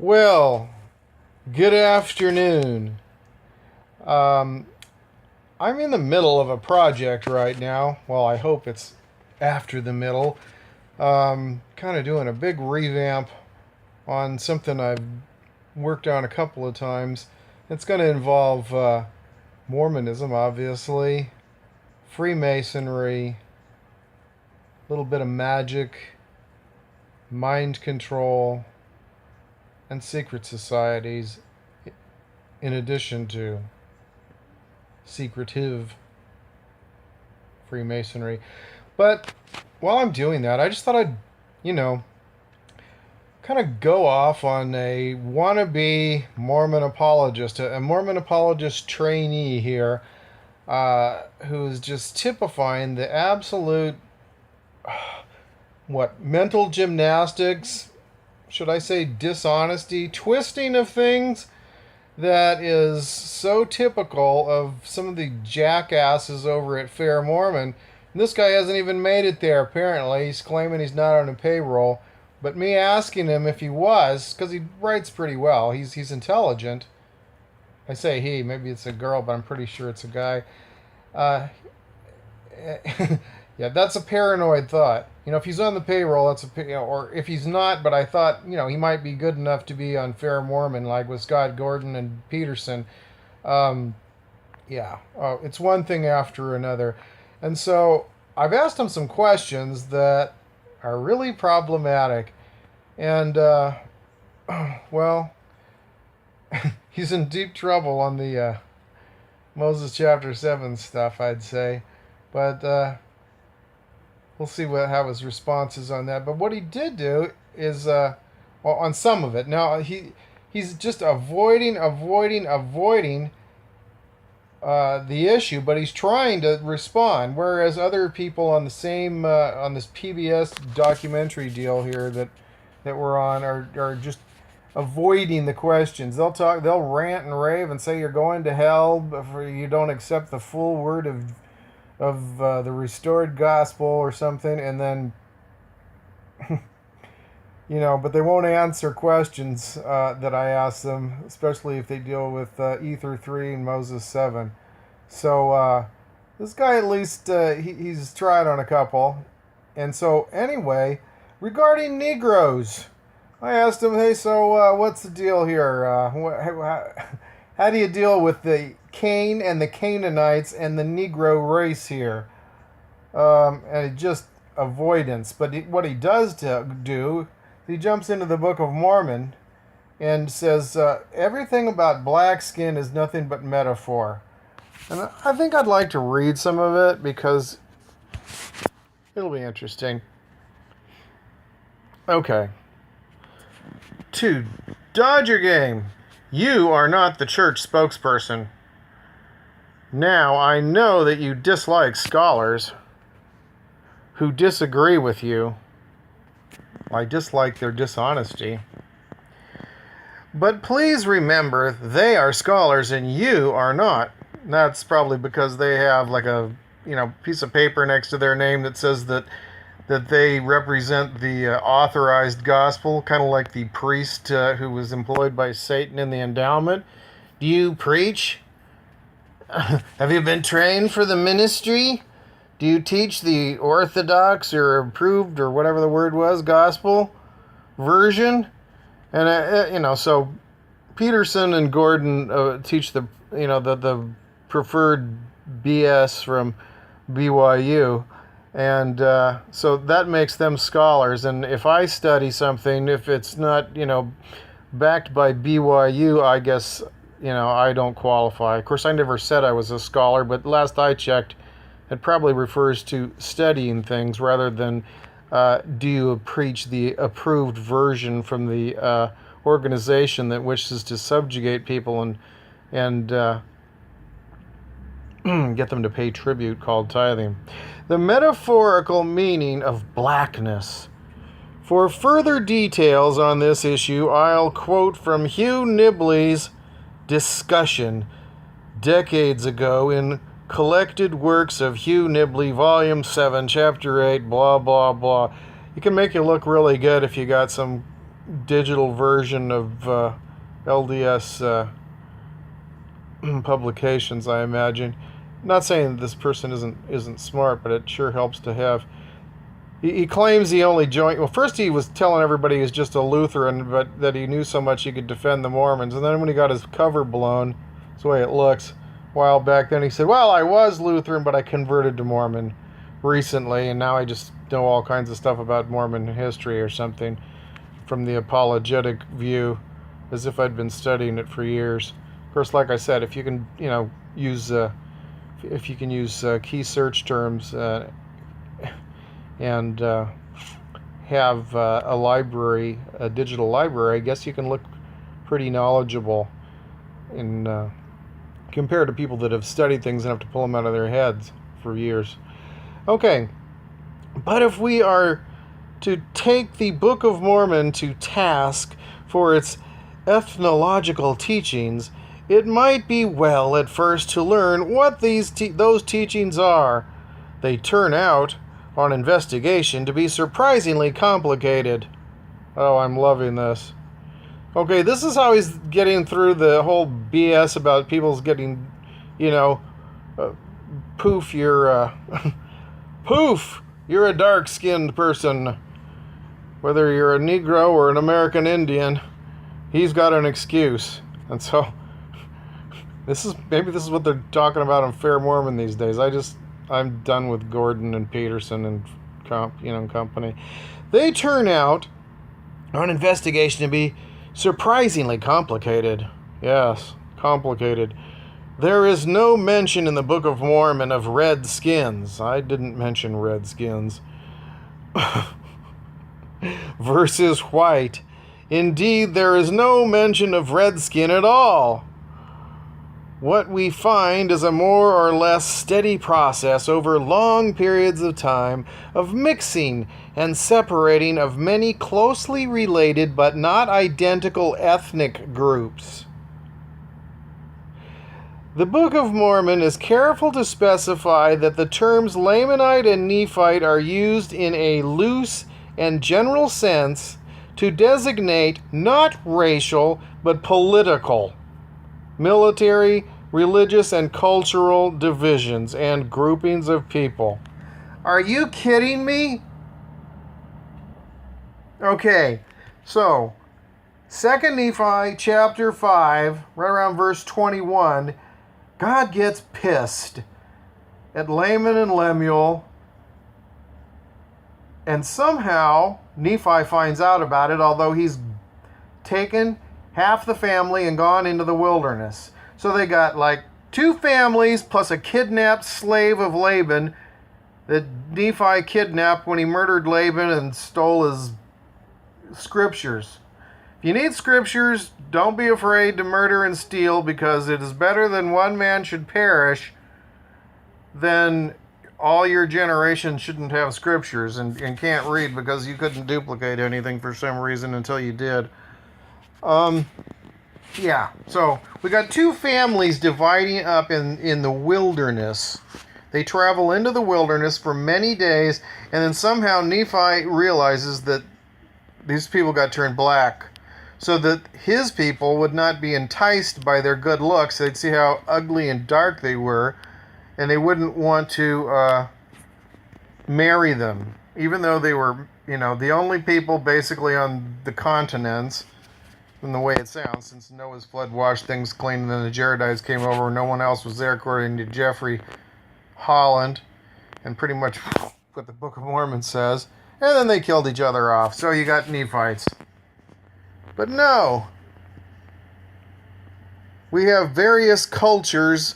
Well, good afternoon. Um, I'm in the middle of a project right now. Well, I hope it's after the middle. Kind of doing a big revamp on something I've worked on a couple of times. It's going to involve Mormonism, obviously, Freemasonry, a little bit of magic, mind control, and secret societies, in addition to secretive Freemasonry. But while I'm doing that, I just thought I'd, you know, kind of go off on a wannabe Mormon apologist, a Mormon apologist trainee here, who's just typifying the absolute, mental gymnastics, should I say dishonesty, twisting of things that is so typical of some of the jackasses over at Fair Mormon. And this guy hasn't even made it there, apparently. He's claiming he's not on a payroll. But me asking him if he was, because he writes pretty well, he's intelligent. I say he, maybe it's a girl, but I'm pretty sure it's a guy. Uh, yeah, that's a paranoid thought. If he's on the payroll, or if he's not, but I thought, he might be good enough to be on Fair Mormon, like with Scott Gordon and Peterson. Um, yeah, it's one thing after another. And so I've asked him some questions that are really problematic. And, well, he's in deep trouble on the Moses chapter 7 stuff, I'd say. But we'll see how his response is on that. But what he did do is, on some of it. Now, he's just avoiding the issue, but he's trying to respond. Whereas other people on the same on this PBS documentary deal here that we're on are just avoiding the questions. They'll rant and rave and say you're going to hell if you don't accept the full word of the restored gospel or something, and then but they won't answer questions that I ask them, especially if they deal with Ether 3 and Moses 7. So this guy, at least he's tried on a couple. And so anyway, regarding Negroes, I asked him, hey, so what's the deal here? How do you deal with the Cain and the Canaanites and the Negro race here? And just avoidance. But what he does do, he jumps into the Book of Mormon and says everything about black skin is nothing but metaphor. And I think I'd like to read some of it because it'll be interesting. Okay. 2. Dodger game. You are not the church spokesperson. Now, I know that you dislike scholars who disagree with you. I dislike their dishonesty. But please remember, they are scholars and you are not. That's probably because they have like a piece of paper next to their name that says that they represent the authorized gospel, kind of like the priest who was employed by Satan in the endowment. Do you preach? Have you been trained for the ministry? Do you teach the orthodox or approved or whatever the word was, gospel version? And, so Peterson and Gordon teach the preferred BS from BYU. And so that makes them scholars. And if I study something, if it's not, backed by BYU, I guess, I don't qualify. Of course, I never said I was a scholar, but last I checked, it probably refers to studying things rather than do you preach the approved version from the organization that wishes to subjugate people and get them to pay tribute, called tithing. The metaphorical meaning of blackness. For further details on this issue, I'll quote from Hugh Nibley's discussion decades ago in Collected Works of Hugh Nibley, Volume 7, Chapter 8, blah, blah, blah. You can make it look really good if you got some digital version of LDS publications, I imagine. Not saying that this person isn't smart, but it sure helps to have. He claims he only joined. Well, first he was telling everybody he was just a Lutheran, but that he knew so much he could defend the Mormons. And then when he got his cover blown, that's the way it looks, a while back, then he said, "Well, I was Lutheran, but I converted to Mormon recently, and now I just know all kinds of stuff about Mormon history or something from the apologetic view, as if I'd been studying it for years." Of course, like I said, if you can, use key search terms and have a library, a digital library, I guess you can look pretty knowledgeable in compared to people that have studied things and have to pull them out of their heads for years. Okay, but if we are to take the Book of Mormon to task for its ethnological teachings, it might be well at first to learn what those teachings are. They turn out, on investigation, to be surprisingly complicated. Oh, I'm loving this. Okay, this is how he's getting through the whole BS about people's getting, poof, you're poof, you're a dark-skinned person. Whether you're a Negro or an American Indian, he's got an excuse. And so, maybe this is what they're talking about in Fair Mormon these days. I'm done with Gordon and Peterson and company. They turn out, on investigation, to be surprisingly complicated. Yes, complicated. There is no mention in the Book of Mormon of red skins. I didn't mention red skins. Versus white. Indeed, there is no mention of red skin at all. What we find is a more or less steady process over long periods of time of mixing and separating of many closely related but not identical ethnic groups. The Book of Mormon is careful to specify that the terms Lamanite and Nephite are used in a loose and general sense to designate not racial but political, military, religious, and cultural divisions and groupings of people. Are you kidding me? Okay, so 2 Nephi chapter 5, right around verse 21, God gets pissed at Laman and Lemuel, and somehow Nephi finds out about it, although he's taken half the family and gone into the wilderness. So they got like 2 families plus a kidnapped slave of Laban that Nephi kidnapped when he murdered Laban and stole his scriptures. If you need scriptures, don't be afraid to murder and steal, because it is better than one man should perish than all your generation shouldn't have scriptures and can't read because you couldn't duplicate anything for some reason until you did. Yeah, so we got 2 families dividing up in the wilderness. They travel into the wilderness for many days, and then somehow Nephi realizes that these people got turned black, so that his people would not be enticed by their good looks. They'd see how ugly and dark they were, and they wouldn't want to marry them, even though they were, the only people basically on the continents, in the way it sounds, since Noah's flood washed things clean and then the Jaredites came over and no one else was there, according to Jeffrey Holland, and pretty much what the Book of Mormon says. And then they killed each other off, so you got Nephites. But no, we have various cultures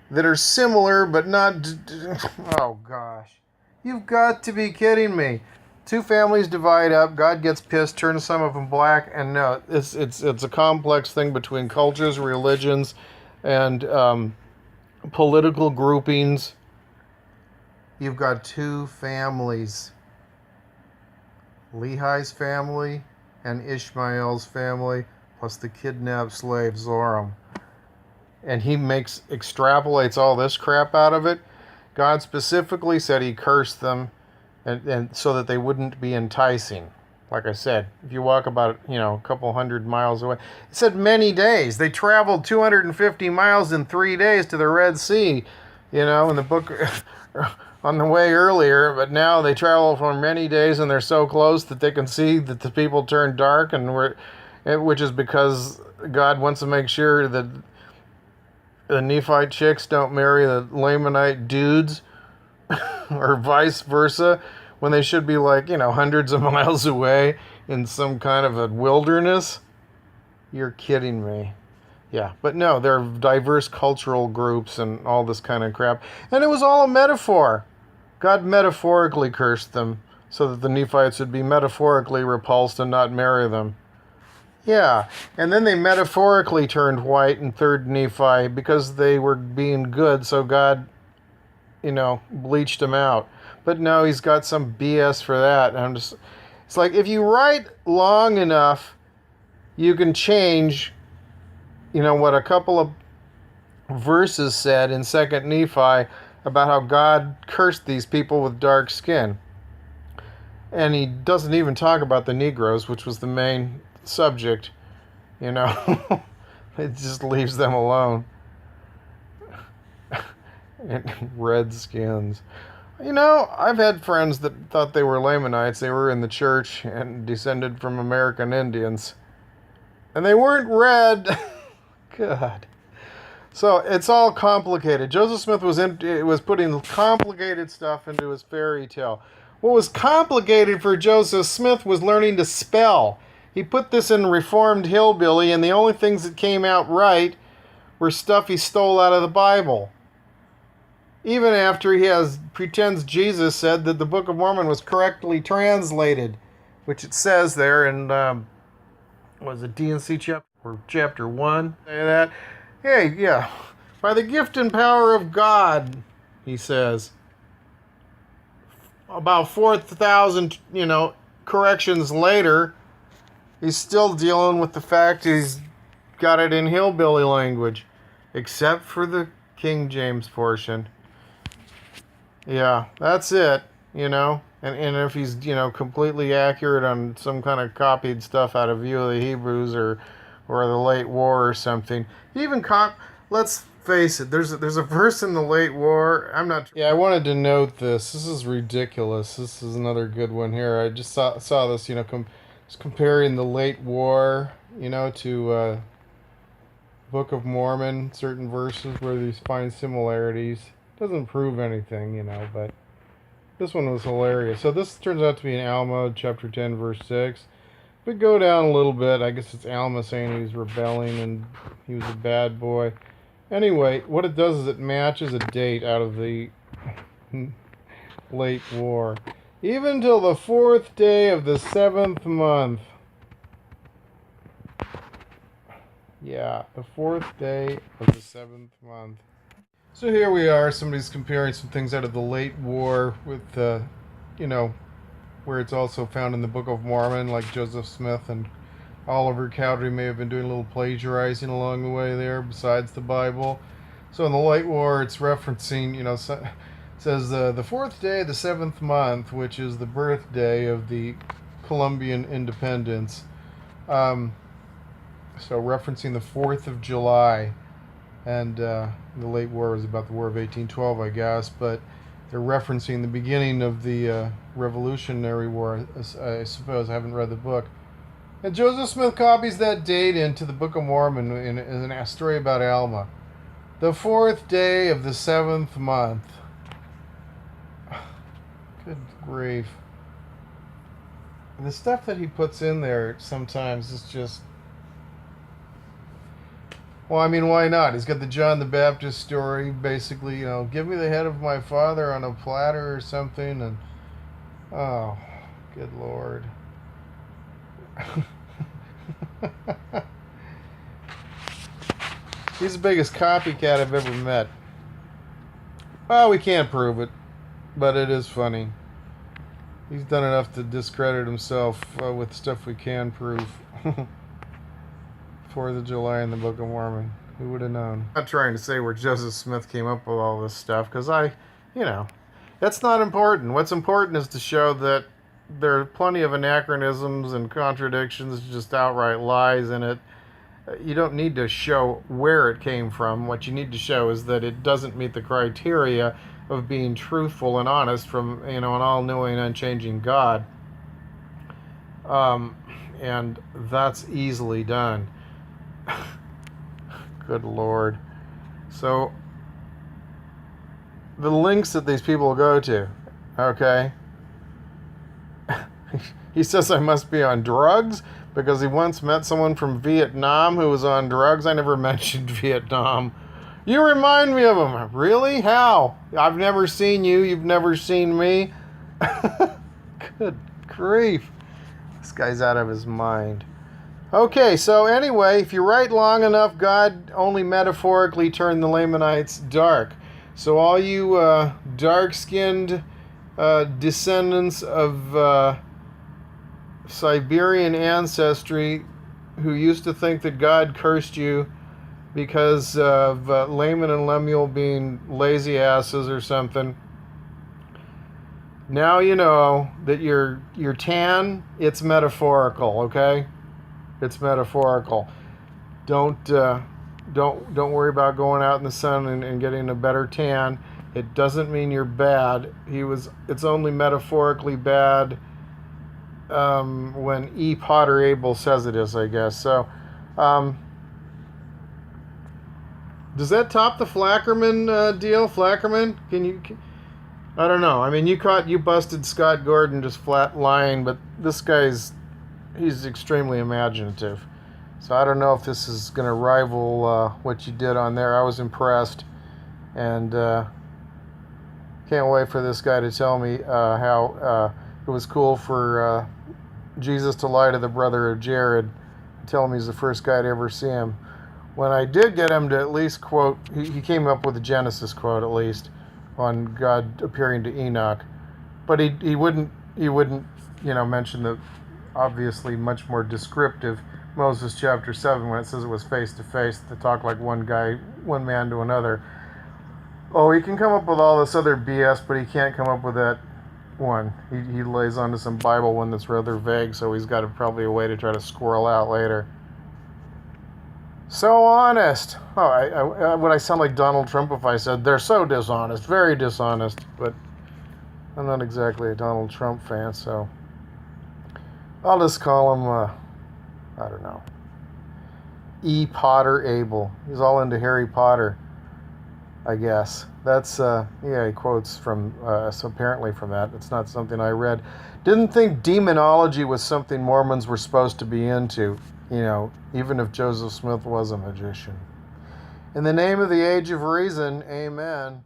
that are similar but not... Oh gosh, you've got to be kidding me. 2 families divide up, God gets pissed, turns some of them black, and no, it's a complex thing between cultures, religions, and political groupings. You've got 2 families. Lehi's family and Ishmael's family, plus the kidnapped slave Zoram. And he extrapolates all this crap out of it. God specifically said he cursed them, and so that they wouldn't be enticing. Like I said, if you walk about, a couple hundred miles away. It said many days. They traveled 250 miles in 3 days to the Red Sea, in the book on the way earlier. But now they travel for many days and they're so close that they can see that the people turn dark, which is because God wants to make sure that the Nephite chicks don't marry the Lamanite dudes or vice versa, when they should be hundreds of miles away in some kind of a wilderness. You're kidding me. Yeah, but no, there are diverse cultural groups and all this kind of crap. And it was all a metaphor. God metaphorically cursed them so that the Nephites would be metaphorically repulsed and not marry them. Yeah, and then they metaphorically turned white in 3rd Nephi because they were being good, so God, bleached them out. But no, he's got some BS for that. And it's like, if you write long enough, you can change, what a couple of verses said in 2nd Nephi about how God cursed these people with dark skin. And he doesn't even talk about the Negroes, which was the main subject, It just leaves them alone. Redskins. I've had friends that thought they were Lamanites. They were in the church and descended from American Indians. And they weren't red. God. So it's all complicated. Joseph Smith was putting complicated stuff into his fairy tale. What was complicated for Joseph Smith was learning to spell. He put this in Reformed Hillbilly, and the only things that came out right were stuff he stole out of the Bible. Even after he pretends Jesus said that the Book of Mormon was correctly translated, which it says there in, was it DNC chapter 1? Say that? Hey, yeah. By the gift and power of God, he says. About 4,000, corrections later, he's still dealing with the fact he's got it in hillbilly language, except for the King James portion. Yeah, that's it, And if he's, completely accurate on some kind of copied stuff out of View of the Hebrews or the Late War or something. Even let's face it, there's a verse in the Late War. Yeah, I wanted to note this. This is ridiculous. This is another good one here. I just saw this, just comparing the Late War, to Book of Mormon, certain verses where these find similarities. Doesn't prove anything, but this one was hilarious. So this turns out to be in Alma, chapter 10, verse 6. If we go down a little bit, I guess it's Alma saying he was rebelling and he was a bad boy. Anyway, what it does is it matches a date out of the Late War. Even till the 4th day of the 7th month. Yeah, the 4th day of the 7th month. So here we are, somebody's comparing some things out of the Late War with, where it's also found in the Book of Mormon, like Joseph Smith and Oliver Cowdery may have been doing a little plagiarizing along the way there, besides the Bible. So in the Late War, it's referencing, it says the 4th day of the 7th month, which is the birthday of the Colombian independence. So referencing the 4th of July. And the Late War was about the War of 1812, I guess, but they're referencing the beginning of the Revolutionary War, I suppose. I haven't read the book. And Joseph Smith copies that date into the Book of Mormon in a story about Alma. The 4th day of the 7th month. Good grief. And the stuff that he puts in there sometimes is just... Well, I mean, why not? He's got the John the Baptist story, basically, give me the head of my father on a platter or something, and, oh, good Lord. He's the biggest copycat I've ever met. Well, we can't prove it, but it is funny. He's done enough to discredit himself with stuff we can prove. 4th of July in the Book of Mormon. Who would have known? I'm not trying to say where Joseph Smith came up with all this stuff, because that's not important. What's important is to show that there are plenty of anachronisms and contradictions, just outright lies in it. You don't need to show where it came from. What you need to show is that it doesn't meet the criteria of being truthful and honest from, an all-knowing, unchanging God. And that's easily done. Good Lord. So, the links that these people go to, okay? He says I must be on drugs because he once met someone from Vietnam who was on drugs. I never mentioned Vietnam. You remind me of him. Really? How? I've never seen you. You've never seen me. Good grief. This guy's out of his mind. Okay, so anyway, if you write long enough, God only metaphorically turned the Lamanites dark. So all you dark-skinned descendants of Siberian ancestry who used to think that God cursed you because of Laman and Lemuel being lazy asses or something, now you know that you're tan. It's metaphorical, okay? It's metaphorical. Don't worry about going out in the sun and getting a better tan. It doesn't mean you're bad. It's only metaphorically bad when E. Potter Abel says it is, I guess. So, does that top the Flackerman deal? Flackerman? I don't know. I mean, you busted Scott Gordon just flat lying, but this he's extremely imaginative. So I don't know if this is going to rival what you did on there. I was impressed, and can't wait for this guy to tell me how it was cool for Jesus to lie to the brother of Jared and tell him he's the first guy to ever see him. When I did get him to at least quote, he came up with a Genesis quote at least on God appearing to Enoch, but he wouldn't mention the obviously much more descriptive Moses chapter 7 when it says it was face to face, to talk like one man to another. Oh, he can come up with all this other BS, but he can't come up with that one. He lays onto some Bible one that's rather vague, so he's got probably a way to try to squirrel out later. So honest. Oh, would I sound like Donald Trump if I said they're so dishonest, very dishonest? But I'm not exactly a Donald Trump fan, so I'll just call him, I don't know, E. Potter Abel. He's all into Harry Potter, I guess. That's, he quotes from, so apparently from that. It's not something I read. Didn't think demonology was something Mormons were supposed to be into, even if Joseph Smith was a magician. In the name of the Age of Reason, amen.